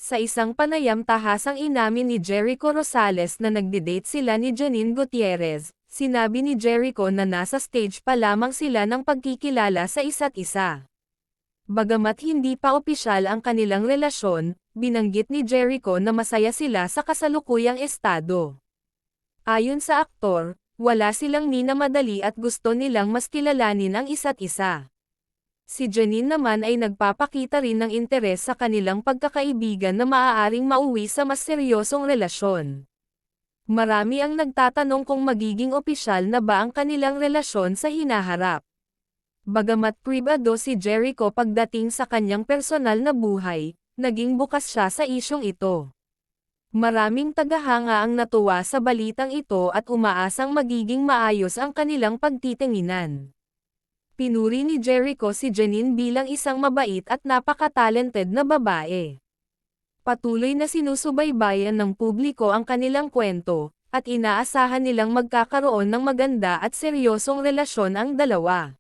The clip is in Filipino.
Sa isang panayam tahasang inamin ni Jericho Rosales na nagde-date sila ni Janine Gutierrez, sinabi ni Jericho na nasa stage pa lamang sila ng pagkikilala sa isa't isa. Bagamat hindi pa opisyal ang kanilang relasyon, binanggit ni Jericho na masaya sila sa kasalukuyang estado. Ayon sa aktor, wala silang minamadali at gusto nilang mas kilalanin ang isa't isa. Si Janine naman ay nagpapakita rin ng interes sa kanilang pagkakaibigan na maaaring mauwi sa mas seryosong relasyon. Marami ang nagtatanong kung magiging opisyal na ba ang kanilang relasyon sa hinaharap. Bagamat pribado si Jericho pagdating sa kanyang personal na buhay, naging bukas siya sa isyong ito. Maraming tagahanga ang natuwa sa balitang ito at umaasang magiging maayos ang kanilang pagtitinginan. Pinuri ni Jericho si Janine bilang isang mabait at napaka-talented na babae. Patuloy na sinusubaybayan ng publiko ang kanilang kwento, at inaasahan nilang magkakaroon ng maganda at seryosong relasyon ang dalawa.